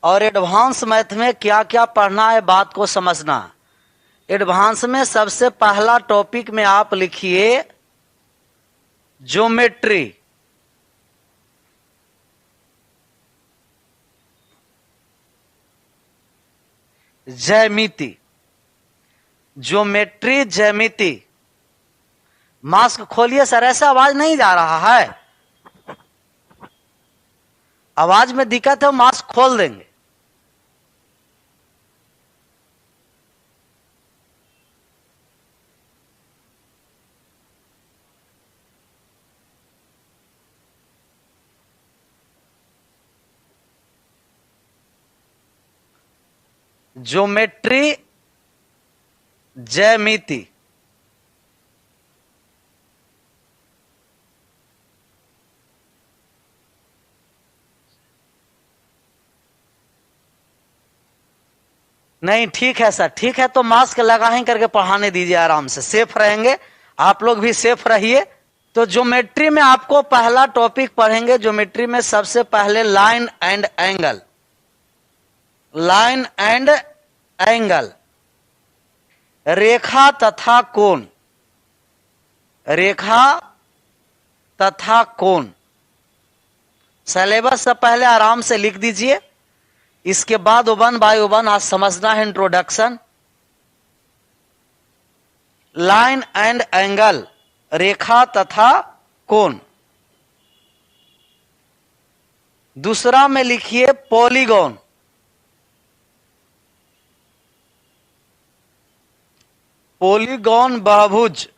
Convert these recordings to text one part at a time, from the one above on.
और advance math में क्या क्या पढ़ना है, बात को समझना। एडवांस में सबसे पहला टॉपिक में आप लिखिए ज्योमेट्री। ज्यामिति, ज्योमेट्री ज्यामिति। मास्क खोलिए सर, ऐसा आवाज नहीं जा रहा है, आवाज में दिक्कत है, मास्क खोल देंगे। ज्योमेट्री ज्यामिति। नहीं ठीक है सर, ठीक है, तो मास्क लगा ही करके पढ़ाने दीजिए, आराम से, सेफ रहेंगे, आप लोग भी सेफ रहिए। तो ज्योमेट्री में आपको पहला टॉपिक पढ़ेंगे। ज्योमेट्री में सबसे पहले line and angle. Line and angle, रेखा तथा कोण। रेखा तथा कोण सिलेबस से पहले आराम से लिख दीजिए, इसके बाद 1 बाय 1 आज समझना है। इंट्रोडक्शन, लाइन एंड एंगल, रेखा तथा कोण। दूसरा में लिखिए पॉलीगॉन। पॉलीगॉन बहुभुज।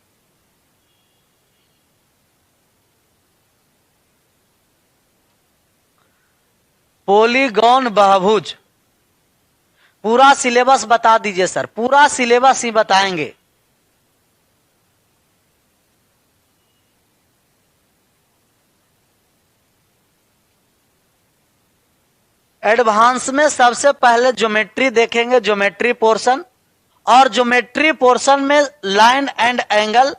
पॉलीगॉन बहुभुज। पूरा सिलेबस बता दीजिए सर, पूरा सिलेबस ही बताएंगे। एडवांस में सबसे पहले ज्योमेट्री देखेंगे, ज्योमेट्री पोर्शन, और ज्योमेट्री पोर्शन में लाइन एंड एंगल,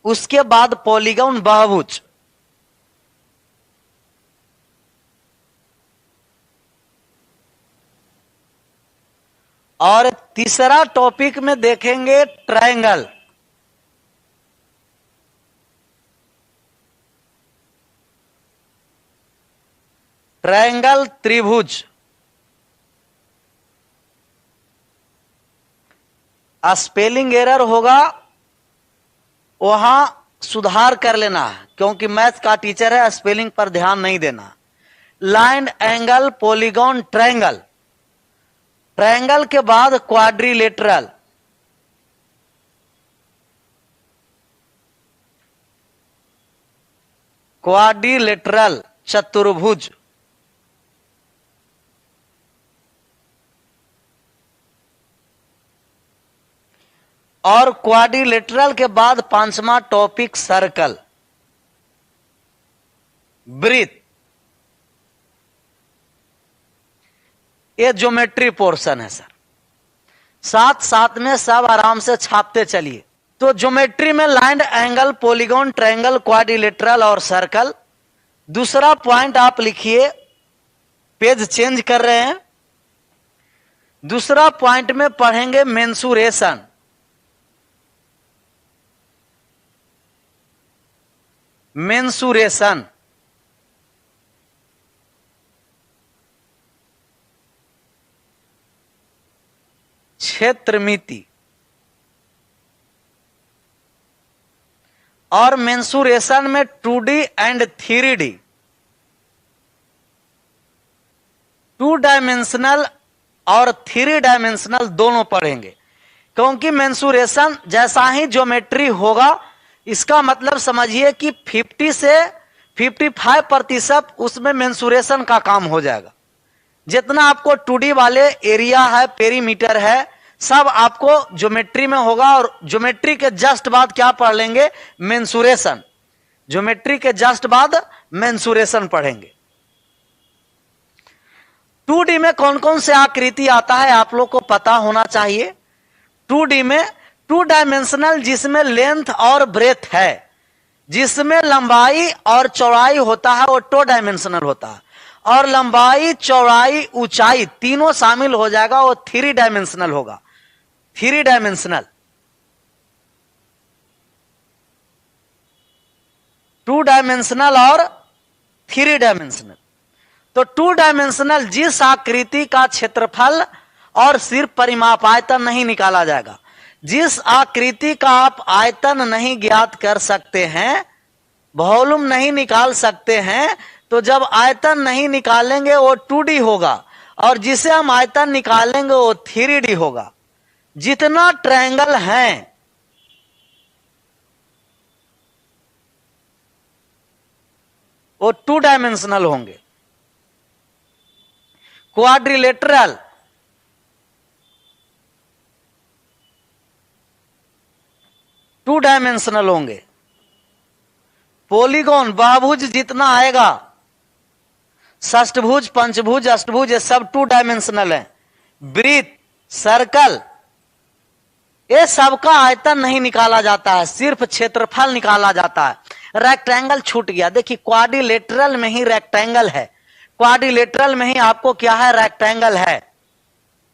उसके बाद पॉलीगॉन बहुभुज। और तीसरा टॉपिक में देखेंगे ट्रायंगल। ट्रायंगल त्रिभुज। स्पेलिंग एरर होगा, वहां सुधार कर लेना है, क्योंकि मैथ का टीचर है, स्पेलिंग पर ध्यान नहीं देना। Line angle polygon triangle. Triangle के बाद क्वाड्रिलेटरल। क्वाड्रिलेटरल चतुर्भुज। और क्वाड्रिलेटरल के बाद पांचवा टॉपिक सर्कल, वृत्त। ये ज्योमेट्री पोर्शन है सर, साथ साथ में सब आराम से छापते चलिए। तो ज्योमेट्री में line angle polygon triangle quadrilateral और सर्कल। दूसरा पॉइंट आप लिखिए, पेज चेंज कर रहे हैं। दूसरा पॉइंट में पढ़ेंगे मेंसुरेशन। मेंसुरेशन, क्षेत्रमिति। और मेंसुरेशन में 2D एंड 3D, 2 डायमेंशनल और 3 डायमेंशनल दोनों पढ़ेंगे। क्योंकि मेंसुरेशन जैसा ही ज्योमेट्री होगा, इसका मतलब समझिए कि 50 से 55% उसमें मेंसुरेशन का काम हो जाएगा। जितना आपको 2D वाले एरिया है, पेरीमीटर है, सब आपको ज्योमेट्री में होगा। और ज्योमेट्री के जस्ट बाद क्या पढ़ लेंगे? मेंसुरेशन। ज्योमेट्री के जस्ट बाद मेंसुरेशन पढ़ेंगे। 2D में कौन कौन से आकृति आता है आप लोग को पता होना चाहिए। 2D में 2 डायमेंशनल, जिसमें लेंथ और ब्रेथ है, जिसमें लंबाई और चौड़ाई होता है, वो 2 डायमेंशनल होता है। और लंबाई, चौड़ाई, ऊंचाई तीनों शामिल हो जाएगा, वो 3 डायमेंशनल होगा। 3 डायमेंशनल, 2 डायमेंशनल और 3 डायमेंशनल। तो 2 डायमेंशनल जिस आकृति का क्षेत्रफल और सिर्फ परिमाप आयतन नहीं निकाला जाएगा, जिस आकृति का आप आयतन नहीं ज्ञात कर सकते हैं, वॉल्यूम नहीं निकाल सकते हैं, तो जब आयतन नहीं निकालेंगे वो 2D होगा, और जिसे हम आयतन निकालेंगे वो 3D होगा। जितना ट्रायंगल है वो 2 डायमेंशनल होंगे। क्वाड्रिलेटरल टू डायमेंशनल होंगे। पॉलीगॉन, बहुभुज जितना आएगा, षष्ठभुज, पंचभुज, अष्टभुज, ये सब 2 डायमेंशनल है। वृत्त, सर्कल, ये सबका आयतन नहीं निकाला जाता है, सिर्फ क्षेत्रफल निकाला जाता है। रेक्टेंगल छूट गया। देखिए क्वाड्रिलेटरल में ही रेक्टेंगल है, क्वाड्रिलेटरल में ही आपको क्या है, रेक्टेंगल है।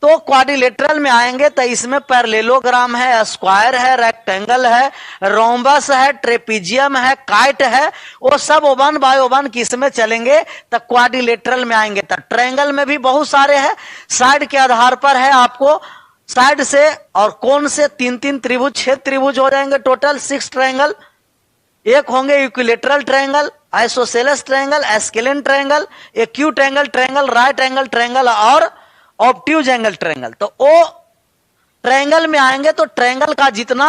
तो क्वाड्रिलेटरल में आएंगे तो इसमें पैरेललोग्राम है, स्क्वायर है, रेक्टेंगल है, रोम्बस है, ट्रेपीजियम है, काइट है, वो सब 1 बाय 1 किस में चलेंगे तो क्वाड्रिलेटरल में आएंगे। तो ट्रायंगल में भी बहुत सारे हैं, साइड के आधार पर है, आपको साइड से और कोण से 3-3 त्रिभुज, 6 त्रिभुज हो जाएंगे, टोटल 6 ट्रायंगल। एक होंगे equilateral triangle, isosceles triangle, scalene triangle, acute angle triangle, right angle triangle और ऑब्ट्यूज एंगल ट्रायंगल। तो वो ट्रायंगल में आएंगे तो ट्रायंगल का जितना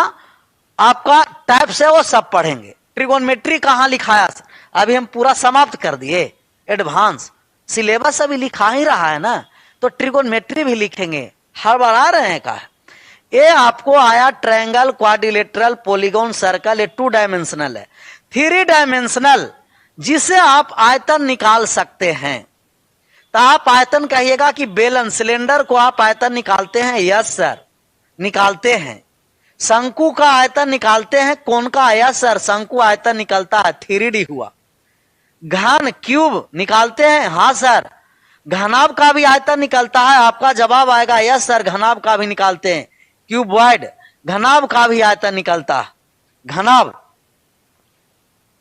आपका टाइप्स है वो सब पढ़ेंगे। ट्रिगोनोमेट्री कहां लिखाया, अभी हम पूरा समाप्त कर दिए, एडवांस सिलेबस अभी लिखा ही रहा है ना, तो ट्रिगोनोमेट्री भी लिखेंगे, हड़बड़ा रहे हैं का। ये आपको आया ट्रायंगल, क्वाड्रिलेटरल, पॉलीगॉन, सर्कल, ये 2 डायमेंशनल है। 3 डायमेंशनल जिसे आप आयतन निकाल सकते हैं, तो आप आयतन कहिएगा कि बेलन, सिलेंडर को आप आयतन निकालते हैं, यस सर निकालते हैं। शंकु का आयतन निकालते हैं, कोण का, यस सर शंकु आयतन निकलता है, 3D हुआ। घन, क्यूब निकालते हैं, हाँ सर। घनाभ का भी आयतन निकलता है, आपका जवाब आएगा यस सर घनाभ का भी निकालते हैं। क्यूबॉइड, घनाभ का भी आयतन निकलता है, घनाभ,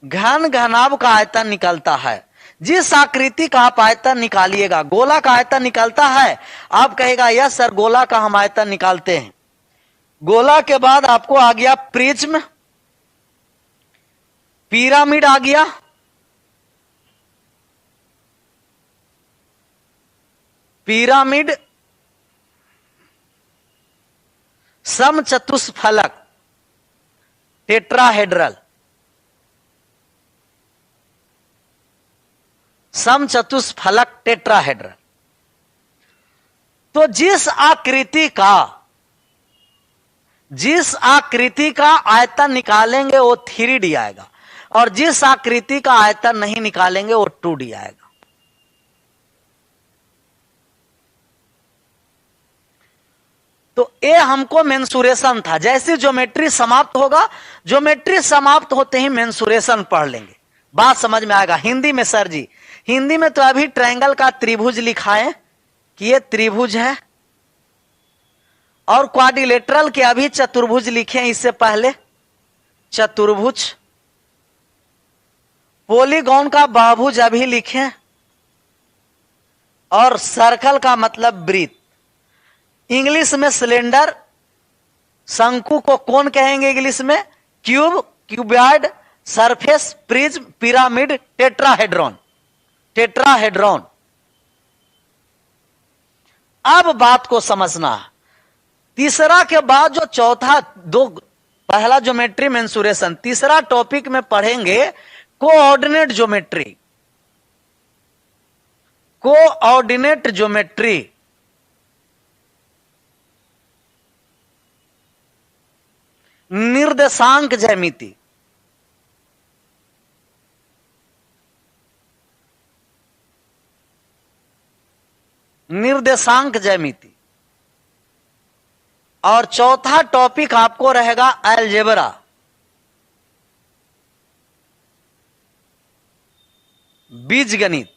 घन घनाभ का आयतन निकलता है। जिस आकृति का आप आयतन निकालिएगा, गोला का आयतन निकलता है, आप कहेगा यस सर गोला का हम आयतन निकालते हैं। गोला के बाद आपको आ गया प्रिज्म, पिरामिड आ गया, पिरामिड, समचतुष्फलक, टेट्राहेड्रल, समचतुष्फलक, टेट्राहेड्रल। तो जिस आकृति का आयतन निकालेंगे वो 3D आएगा, और जिस आकृति का आयतन नहीं निकालेंगे वो 2D आएगा। तो ये हमको मेंसुरेशन था। जैसे ज्योमेट्री समाप्त होगा, ज्योमेट्री समाप्त होते ही मेंसुरेशन पढ़ लेंगे, बात समझ में आएगा। हिंदी में सर जी, हिंदी में तो अभी ट्रायंगल का त्रिभुज लिखा है कि ये त्रिभुज है, और क्वाड्रिलेटरल के अभी चतुर्भुज लिखे हैं, इससे पहले चतुर्भुज। पॉलीगॉन का बहुभुज अभी लिखे, और सर्कल का मतलब वृत्त। इंग्लिश में सिलेंडर, शंकु को कोण कहेंगे इंग्लिश में, cube, cuboid, surface, prism, pyramid, tetrahedron, tetrahedron. अब बात को समझना है। तीसरा के बाद जो चौथा, पहला ज्योमेट्री मेंसुरेशन, तीसरा टॉपिक में पढ़ेंगे कोऑर्डिनेट ज्योमेट्री, कोऑर्डिनेट ज्योमेट्री। निर्देशांक ज्यामिति, निर्देशांक ज्यामिति। और चौथा टॉपिक आपको रहेगा अलजेब्रा, बीजगणित।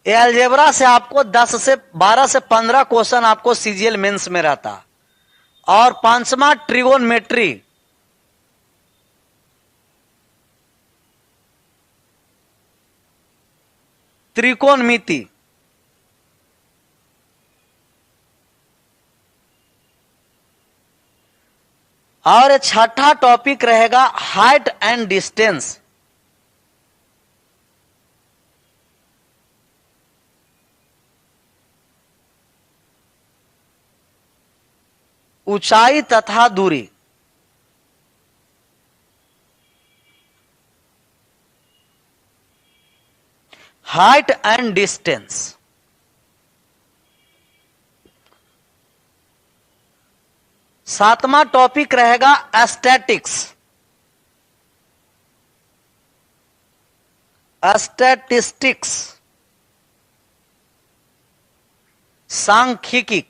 ये अलजेब्रा से आपको 10 से 12 से 15 क्वेश्चन आपको सीजीएल मेंस में रहता। और पांचवा ट्रिगोनमेट्री, त्रिकोणमिति। और छठा टॉपिक रहेगा हाइट एंड डिस्टेंस। ऊंचाई तथा दूरी। Height and distance. सातवां टॉपिक रहेगा स्टैटिक्स, स्टैटिस्टिक्स, सांख्यिकी।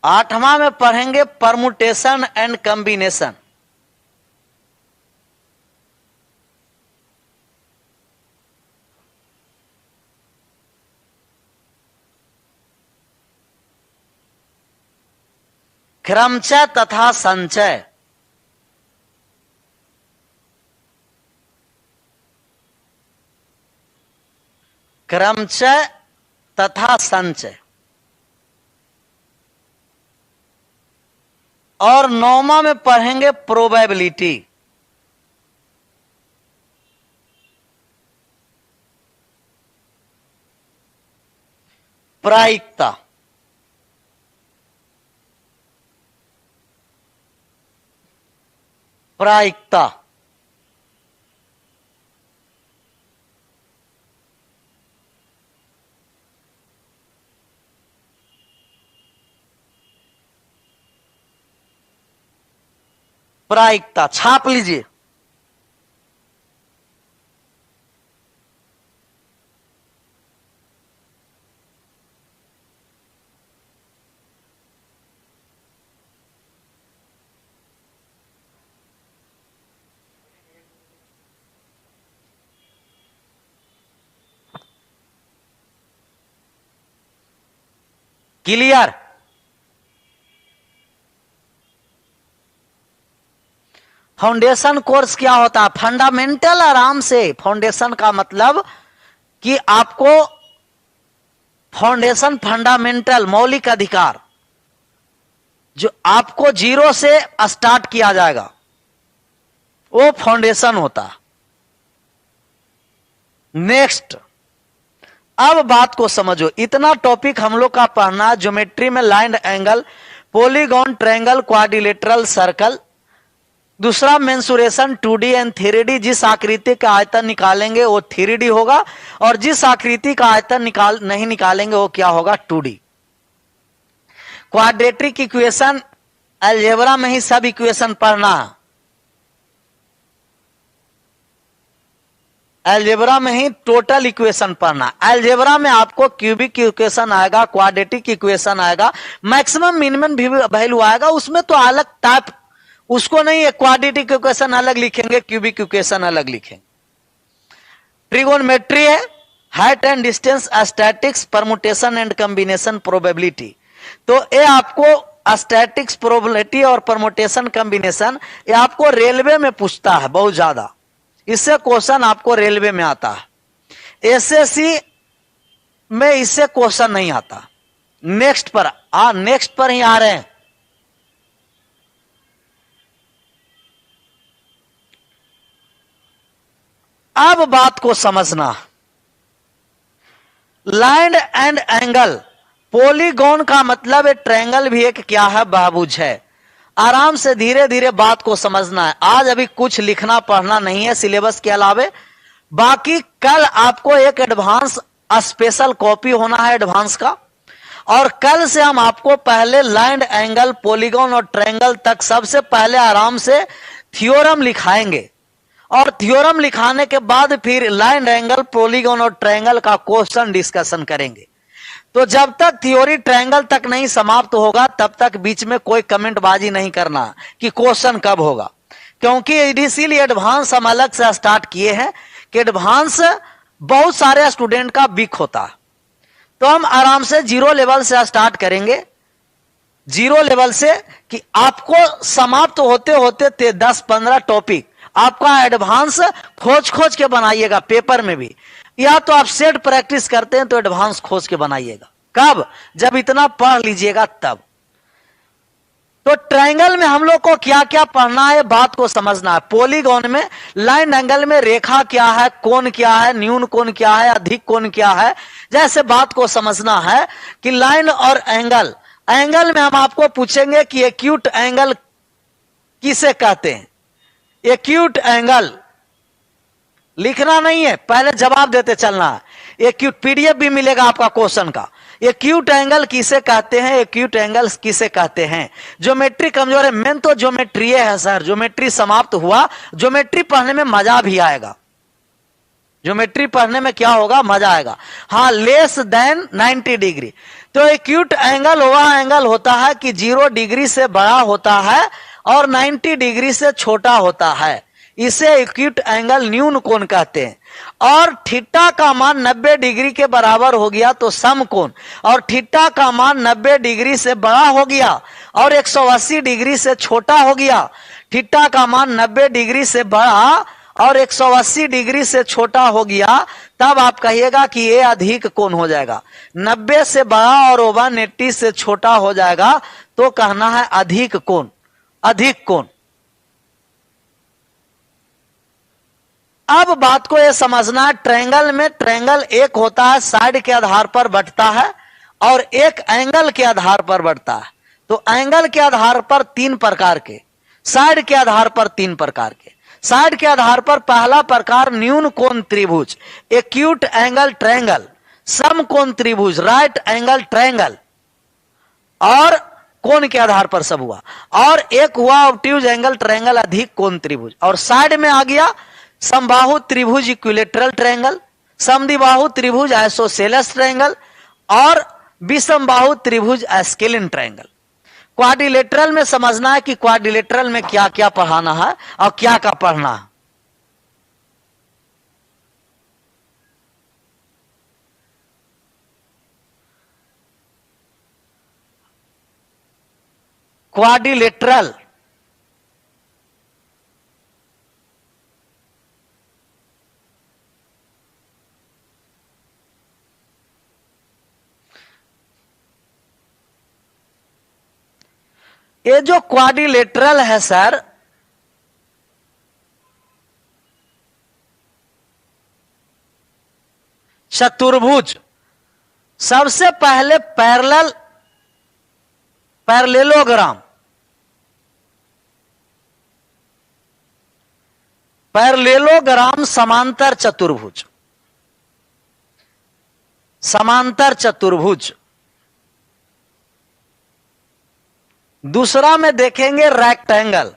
आठवां में पढ़ेंगे परमुटेशन एंड कॉम्बिनेशन। क्रमचय तथा संचय। क्रमचय तथा संचय। और नौवां में पढ़ेंगे प्रोबेबिलिटी। प्रायिकता। प्रायिकता। प्रायिकता छाप लीजिए। क्लियर? फाउंडेशन कोर्स क्या होता है? फंडामेंटल। आराम से। फाउंडेशन का मतलब कि आपको फाउंडेशन, फंडामेंटल, मौलिक अधिकार, जो आपको जीरो से स्टार्ट किया जाएगा, वो फाउंडेशन होता है। नेक्स्ट, अब बात को समझो। इतना टॉपिक हम लोग का पढ़ना। ज्योमेट्री में line, angle, polygon, triangle, quadrilateral, circle. दूसरा मेंसुरेशन 2D एंड 3D। जिस आकृति का आयतन निकालेंगे वो 3D होगा, और जिस आकृति का आयतन नहीं निकालेंगे वो क्या होगा? 2D। क्वाड्रेटिक इक्वेशन अलजेब्रा में ही सब इक्वेशन पढ़ना है। अलजेब्रा में ही टोटल इक्वेशन पढ़ना। अलजेब्रा में आपको क्यूबिक इक्वेशन आएगा, क्वाड्रेटिक इक्वेशन आएगा, मैक्सिमम मिनिमम भी वैल्यू आएगा। उसमें तो अलग टाइप, उसको नहीं है क्वाड्रेटिक इक्वेशन अलग लिखेंगे, क्यूबिक इक्वेशन अलग लिखेंगे। ट्रिगोनमेट्री है, height and distance, statics, permutation and combination, probability. तो ये आपको स्टैटिक्स, प्रोबेबिलिटी और परमुटेशन कॉम्बिनेशन ये आपको रेलवे में पूछता है बहुत ज्यादा। इससे क्वेश्चन आपको रेलवे में आता है। एसएससी में इससे क्वेश्चन नहीं आता। नेक्स्ट पर ही आ रहे हैं। अब बात को समझना। लाइन एंड एंगल, पॉलीगॉन का मतलब है ट्रायंगल भी एक क्या है? बहुभुज है। आराम से धीरे धीरे बात को समझना है। आज अभी कुछ लिखना पढ़ना नहीं है सिलेबस के अलावे। बाकी कल आपको एक एडवांस स्पेशल कॉपी होना है एडवांस का, और कल से हम आपको पहले लाइन, एंगल, पॉलीगॉन और ट्रायंगल तक सबसे पहले आराम से थ्योरम लिखाएंगे, और थ्योरम लिखाने के बाद फिर लाइन, एंगल, पॉलीगॉन और ट्रायंगल का क्वेश्चन डिस्कशन करेंगे। तो जब तक थ्योरी ट्रायंगल तक नहीं समाप्त होगा तब तक बीच में कोई कमेंट बाजी नहीं करना कि क्वेश्चन कब होगा। क्योंकि इसीलिए एडवांस हम अलग से स्टार्ट किए हैं कि एडवांस बहुत सारे स्टूडेंट का वीक होता है। तो हम आराम से जीरो लेवल से स्टार्ट करेंगे, जीरो लेवल से, कि आपको समाप्त होते होते 10-15 टॉपिक आपका एडवांस खोज खोज के बनाइएगा पेपर में भी, या तो आप सेट प्रैक्टिस करते हैं तो एडवांस खोज के बनाइएगा। कब? जब इतना पढ़ लीजिएगा तब। तो ट्रायंगल में हम लोग को क्या क्या पढ़ना है, बात को समझना है। पॉलीगॉन में लाइन एंगल में रेखा क्या है, कोण क्या है, न्यून कोण क्या है, अधिक कोण क्या है, जैसे बात को समझना है कि लाइन और एंगल, एंगल में हम आपको पूछेंगे कि एक्यूट एंगल किसे कहते हैं। एक्यूट एंगल लिखना नहीं है, पहले जवाब देते चलना है। एक्यूट पीडीएफ भी मिलेगा आपका क्वेश्चन का। एक्यूट एंगल किसे कहते हैं, एक्यूट एंगल किसे कहते हैं। ज्योमेट्री कमजोर है, मेन तो ज्योमेट्री है सर, ज्योमेट्री समाप्त हुआ। ज्योमेट्री पढ़ने में मजा भी आएगा, ज्योमेट्री पढ़ने में क्या होगा, मजा आएगा। हाँ, लेस देन 90 डिग्री। तो एक्यूट एंगल वह एंगल होता है कि 0 डिग्री से बड़ा होता है और 90 डिग्री से छोटा होता है, इसे एक्यूट एंगल न्यून कोण कहते हैं। और थीटा का मान 90 डिग्री के बराबर हो गया तो समकोण, और थीटा का मान 90 डिग्री से बड़ा हो गया और 180 डिग्री से छोटा हो गया। थीटा का मान 90 डिग्री से बड़ा और 180 डिग्री से छोटा हो गया, तब आप कहिएगा कि ये अधिक कोण हो जाएगा। 90 से बड़ा और 180 से छोटा हो जाएगा तो कहना है अधिक कोण, अधिक कोण। अब बात को यह समझना है, ट्रायंगल में ट्रायंगल एक होता है साइड के आधार पर बढ़ता है और एक एंगल के आधार पर बढ़ता है। तो एंगल के आधार पर 3 प्रकार के, साइड के आधार पर 3 प्रकार के। साइड के आधार पर पहला प्रकार न्यून कोण त्रिभुज, एक्यूट एंगल ट्रायंगल, समकोण त्रिभुज, राइट एंगल ट्रायंगल, और कोण के आधार पर सब हुआ। और एक हुआ ऑब्ट्यूज एंगल ट्रायंगल, अधिक कोण त्रिभुज। और साइड में आ गया समबाहु त्रिभुज इक्विलेटरल ट्रायंगल, समद्विबाहु त्रिभुज आइसोसेलेस ट्रायंगल, और विषमबाहु त्रिभुज एस्केलिन ट्रायंगल। क्वाड्रिलेटरल में समझना है कि क्वाड्रिलेटरल में क्या क्या पढ़ाना है और क्या क्या पढ़ना है। क्वाड्रिलेटरल ये जो क्वाड्रिलेटरल है सर, चतुर्भुज, सबसे पहले पैरेललोग्राम, पैरेललोग्राम समांतर चतुर्भुज, समांतर चतुर्भुज। दूसरा में देखेंगे रेक्टेंगल,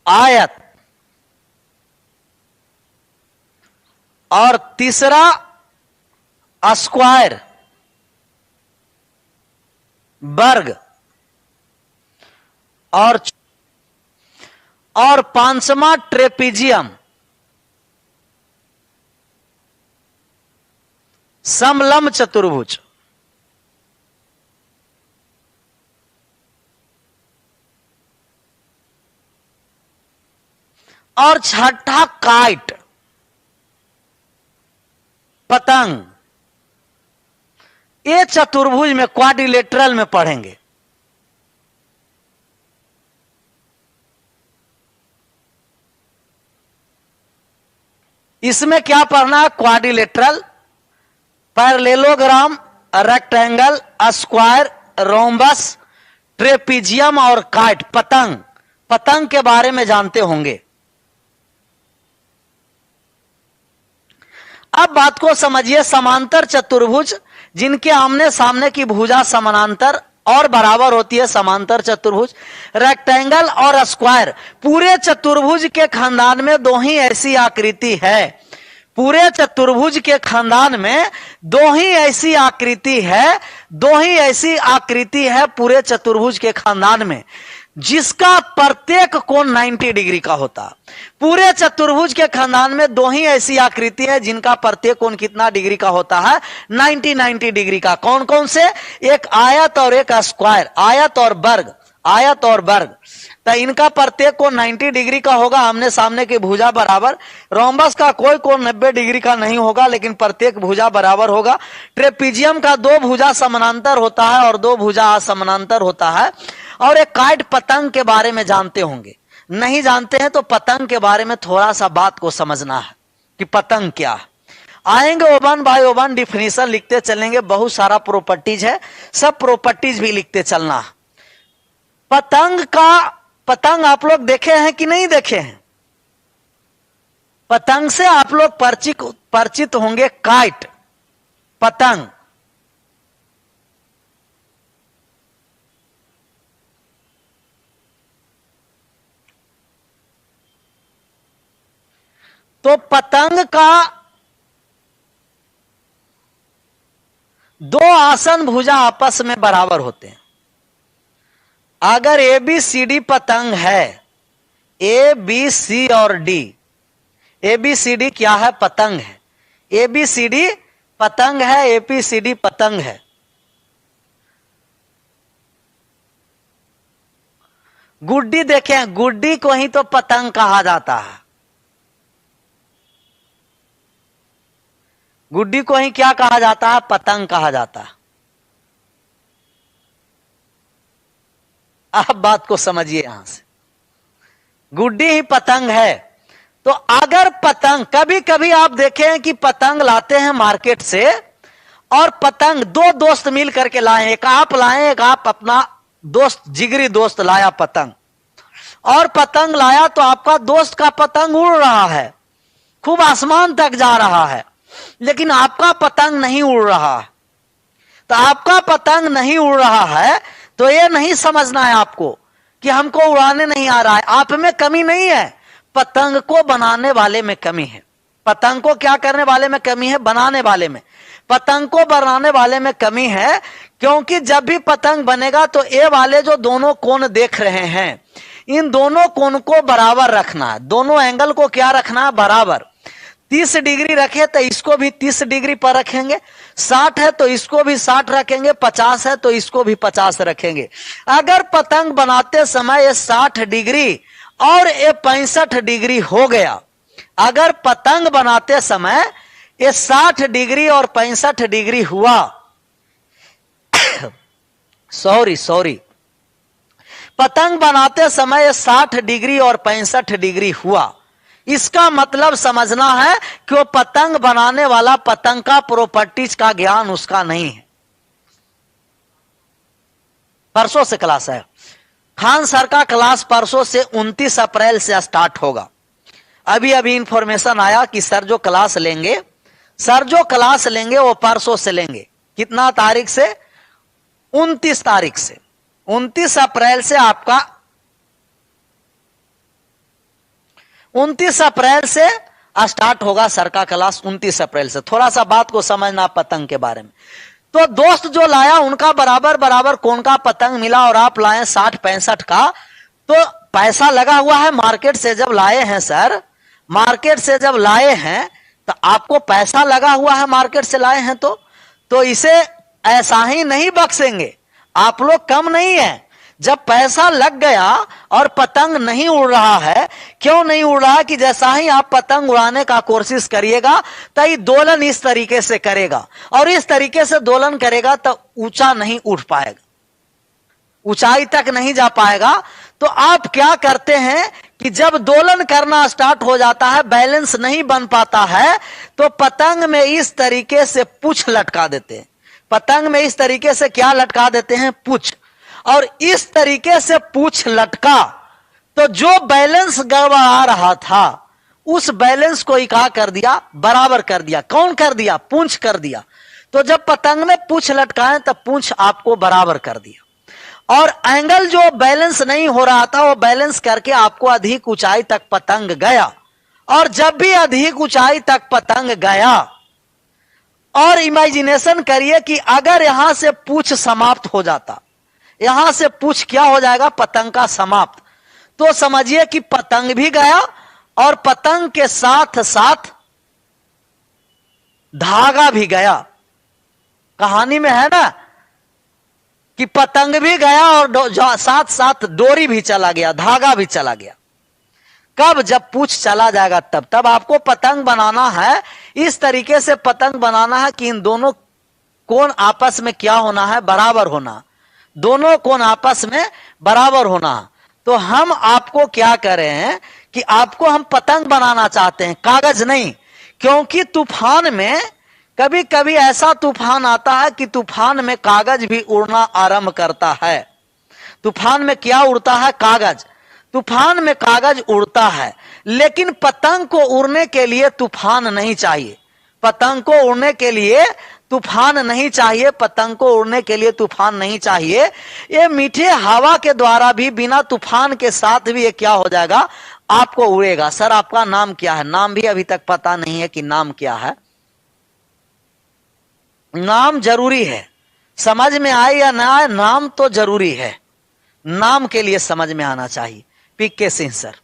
आयत, और तीसरा स्क्वायर, वर्ग, और पांचवा ट्रेपीजियम, समलंब चतुर्भुज। और छठा काइट, पतंग। ये चतुर्भुज में क्वाड्रिलेटरल में पढ़ेंगे। इसमें क्या पढ़ना है, quadrilateral, parallelogram, rectangle, square, rhombus, trapezium और काइट, पतंग। पतंग के बारे में जानते होंगे। अब बात को समझिए, समांतर चतुर्भुज जिनके आमने सामने की भुजा समानांतर और बराबर होती है, समांतर चतुर्भुज। रेक्टेंगल और स्क्वायर, पूरे चतुर्भुज के खानदान में 2 ही ऐसी आकृति है, पूरे चतुर्भुज के खानदान में 2 ही ऐसी आकृति है दो ही ऐसी आकृति है पूरे चतुर्भुज के खानदान में जिसका प्रत्येक कोण 90 डिग्री का होता। पूरे चतुर्भुज के खानदान में दो ही ऐसी आकृति है जिनका प्रत्येक कोण कितना डिग्री का होता है? 90 डिग्री का। कौन कौन से? एक आयत और एक स्क्वायर, आयत और वर्ग, आयत और वर्ग। तो इनका प्रत्येक कोण 90 डिग्री का होगा, आमने सामने की भुजा बराबर। रोम्बस का कोई कोण 90 डिग्री का नहीं होगा, लेकिन प्रत्येक भुजा बराबर होगा। ट्रेपीजियम का दो भुजा समानांतर होता है और दो भुजा असमानांतर होता है। और एक काइट पतंग के बारे में जानते होंगे, नहीं जानते हैं तो पतंग के बारे में थोड़ा सा बात को समझना है कि पतंग क्या है। आएंगे ओवन बाय ओवन, डिफिनीशन लिखते चलेंगे, बहुत सारा प्रॉपर्टीज है, सब प्रॉपर्टीज भी लिखते चलना है। पतंग आप लोग देखे हैं कि नहीं देखे हैं? पतंग से आप लोग परिचित होंगे। काइट, पतंग। तो पतंग का दो आसन भुजा आपस में बराबर होते हैं। अगर ए बी सी डी पतंग है, ए बी सी और D, A B C D क्या है? पतंग है। ए बी सी डी पतंग है, ए बी सी डी पतंग है। गुड्डी देखें, गुड्डी को ही तो पतंग कहा जाता है। गुड्डी को ही क्या कहा जाता है? पतंग कहा जाता है। आप बात को समझिए यहां से, गुड्डी ही पतंग है। तो अगर पतंग, कभी कभी आप देखें कि पतंग लाते हैं मार्केट से, और पतंग दो दोस्त मिल करके लाए, एक आप लाए, एक आप अपना दोस्त, जिगरी दोस्त लाया पतंग, और पतंग लाया तो आपका दोस्त का पतंग उड़ रहा है, खूब आसमान तक जा रहा है, लेकिन आपका पतंग नहीं उड़ रहा है। तो आपका पतंग नहीं उड़ रहा है तो ये नहीं समझना है आपको कि हमको उड़ाने नहीं आ रहा है। आप में कमी नहीं है, पतंग को बनाने वाले में कमी है। पतंग को क्या करने वाले में कमी है? बनाने वाले में। पतंग को बनाने वाले में कमी है, क्योंकि जब भी पतंग बनेगा तो ये वाले जो दोनों कोण देख रहे हैं, इन दोनों कोण को बराबर रखना है। दोनों एंगल को क्या रखना है? बराबर। 30 डिग्री रखे तो इसको भी 30 डिग्री पर रखेंगे, 60 है तो इसको भी 60 रखेंगे, 50 है तो इसको भी 50 रखेंगे। अगर पतंग बनाते समय ये 60 डिग्री और ये 65 डिग्री हो गया, अगर पतंग बनाते समय ये 60 डिग्री और 65 डिग्री हुआ सॉरी, पतंग बनाते समय ये 60 डिग्री और 65 डिग्री हुआ, इसका मतलब समझना है कि वो पतंग बनाने वाला पतंग का प्रॉपर्टीज का ज्ञान उसका नहीं है। परसों से क्लास है, खान सर का क्लास परसों से 29 अप्रैल से स्टार्ट होगा। अभी इंफॉर्मेशन आया कि सर जो क्लास लेंगे वो परसों से लेंगे। कितना तारीख से? 29 तारीख से। 29 अप्रैल से आपका 29 अप्रैल से स्टार्ट होगा सर का क्लास। 29 अप्रैल से। थोड़ा सा बात को समझना पतंग के बारे में। तो दोस्त जो लाया उनका बराबर कोण का पतंग मिला और आप लाए 60-65 का, तो पैसा लगा हुआ है। मार्केट से जब लाए हैं सर, मार्केट से जब लाए हैं तो आपको पैसा लगा हुआ है, मार्केट से लाए हैं तो इसे ऐसा ही नहीं बख्शेंगे। आप लोग कम नहीं है। जब पैसा लग गया और पतंग नहीं उड़ रहा है, क्यों नहीं उड़ रहा? कि जैसा ही आप पतंग उड़ाने का कोशिश करिएगा तो ये दोलन इस तरीके से करेगा, और इस तरीके से दोलन करेगा तो ऊंचा नहीं उठ पाएगा, ऊंचाई तक नहीं जा पाएगा। तो आप क्या करते हैं कि जब दोलन करना स्टार्ट हो जाता है, बैलेंस नहीं बन पाता है, तो पतंग में इस तरीके से पूंछ लटका देते हैं। पतंग में इस तरीके से क्या लटका देते हैं? पूंछ। और इस तरीके से पूंछ लटका तो जो बैलेंस गड़बड़ा रहा था उस बैलेंस को क्या कर दिया? बराबर कर दिया। कौन कर दिया? पूंछ कर दिया। तो जब पतंग में पूंछ लटकाए तब पूंछ आपको बराबर कर दिया, और एंगल जो बैलेंस नहीं हो रहा था वो बैलेंस करके आपको अधिक ऊंचाई तक पतंग गया। और जब भी अधिक ऊंचाई तक पतंग गया और इमेजिनेशन करिए कि अगर यहां से पूंछ समाप्त हो जाता, यहां से पूंछ क्या हो जाएगा, पतंग का समाप्त, तो समझिए कि पतंग भी गया और पतंग के साथ साथ धागा भी गया। कहानी में है ना कि पतंग भी गया और साथ साथ डोरी भी चला गया, धागा भी चला गया। कब? जब पूंछ चला जाएगा तब आपको पतंग बनाना है। इस तरीके से पतंग बनाना है कि इन दोनों कोण आपस में क्या होना है, बराबर होना, दोनों कोण आपस में बराबर होना। तो हम आपको क्या करें हैं कि आपको हम पतंग बनाना चाहते हैं, कागज नहीं, क्योंकि तूफान में कभी कभी ऐसा तूफान आता है कि तूफान में कागज भी उड़ना आरंभ करता है। तूफान में क्या उड़ता है? कागज। तूफान में कागज उड़ता है, लेकिन पतंग को उड़ने के लिए तूफान नहीं चाहिए। पतंग को उड़ने के लिए तूफान नहीं चाहिए, पतंग को उड़ने के लिए तूफान नहीं चाहिए। ये मीठे हवा के द्वारा भी, बिना तूफान के साथ भी ये क्या हो जाएगा, आपको उड़ेगा। सर आपका नाम क्या है? नाम भी अभी तक पता नहीं है कि नाम क्या है। नाम जरूरी है, समझ में आए या ना आए, नाम तो जरूरी है। नाम के लिए समझ में आना चाहिए। पीके सिंह सर।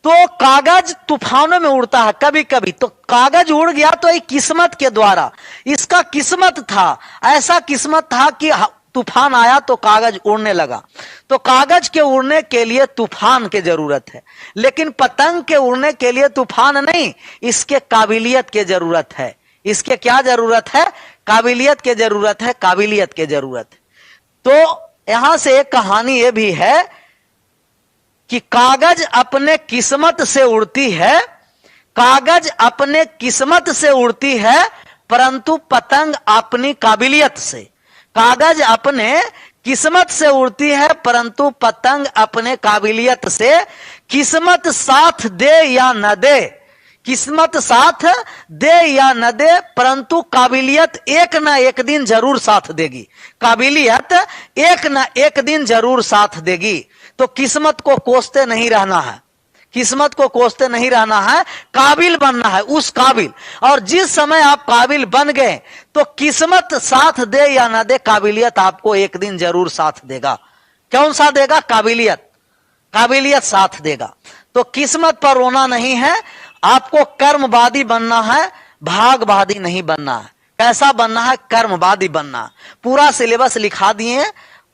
तो कागज तूफानों में उड़ता है कभी कभी, तो कागज उड़ गया तो एक किस्मत के द्वारा, इसका किस्मत था, ऐसा किस्मत था कि तूफान आया तो कागज उड़ने लगा। तो कागज के उड़ने के लिए तूफान की जरूरत है, लेकिन पतंग के उड़ने के लिए तूफान नहीं, इसके काबिलियत की जरूरत है। इसके क्या जरूरत है? काबिलियत की जरूरत है, काबिलियत की जरूरत है। तो यहां से एक कहानी यह भी है कि कागज अपने किस्मत से उड़ती है, कागज अपने किस्मत से उड़ती है, परंतु पतंग अपनी काबिलियत से। कागज अपने किस्मत से उड़ती है, परंतु पतंग अपने काबिलियत से। किस्मत साथ दे या न दे, किस्मत साथ दे या न दे, परंतु काबिलियत एक ना एक दिन जरूर साथ देगी। काबिलियत एक ना एक दिन जरूर साथ देगी। तो किस्मत को कोसते नहीं रहना है, किस्मत को कोसते नहीं रहना है, काबिल बनना है, उस काबिल। और जिस समय आप काबिल बन गए तो किस्मत साथ दे या ना दे, काबिलियत आपको एक दिन जरूर साथ देगा। कौन सा देगा? काबिलियत। काबिलियत साथ देगा। तो किस्मत पर रोना नहीं है, आपको कर्मवादी बनना है, भागवादी नहीं बनना है। कैसा बनना है? कर्मवादी बनना। पूरा सिलेबस लिखा दिए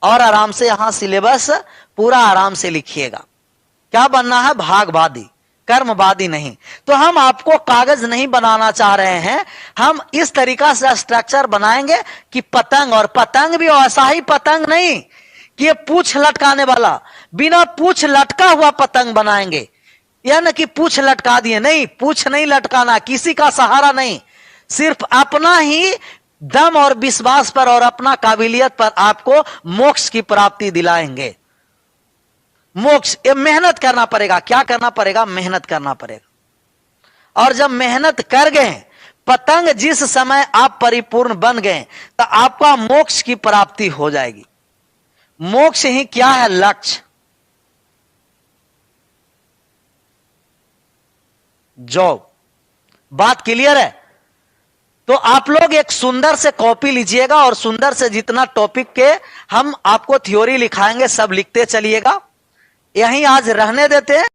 और आराम से यहां सिलेबस पूरा आराम से लिखिएगा। क्या बनना है? भागवादी, कर्मवादी नहीं। तो हम आपको कागज नहीं बनाना चाह रहे हैं, हम इस तरीका से स्ट्रक्चर बनाएंगे कि पतंग, और पतंग भी वैसा ही पतंग नहीं कि ये पूंछ लटकाने वाला, बिना पूंछ लटका हुआ पतंग बनाएंगे। यह न कि पूंछ लटका दिए, नहीं, पूंछ नहीं लटकाना, किसी का सहारा नहीं, सिर्फ अपना ही दम और विश्वास पर और अपना काबिलियत पर आपको मोक्ष की प्राप्ति दिलाएंगे। मोक्ष, ये मेहनत करना पड़ेगा। क्या करना पड़ेगा? मेहनत करना पड़ेगा। और जब मेहनत कर गए, पतंग जिस समय आप परिपूर्ण बन गए, तो आपका मोक्ष की प्राप्ति हो जाएगी। मोक्ष ही क्या है? लक्ष्य। जॉब। बात क्लियर है? तो आप लोग एक सुंदर से कॉपी लीजिएगा और सुंदर से जितना टॉपिक के हम आपको थ्योरी लिखाएंगे सब लिखते चलिएगा। यहीं आज रहने देते हैं।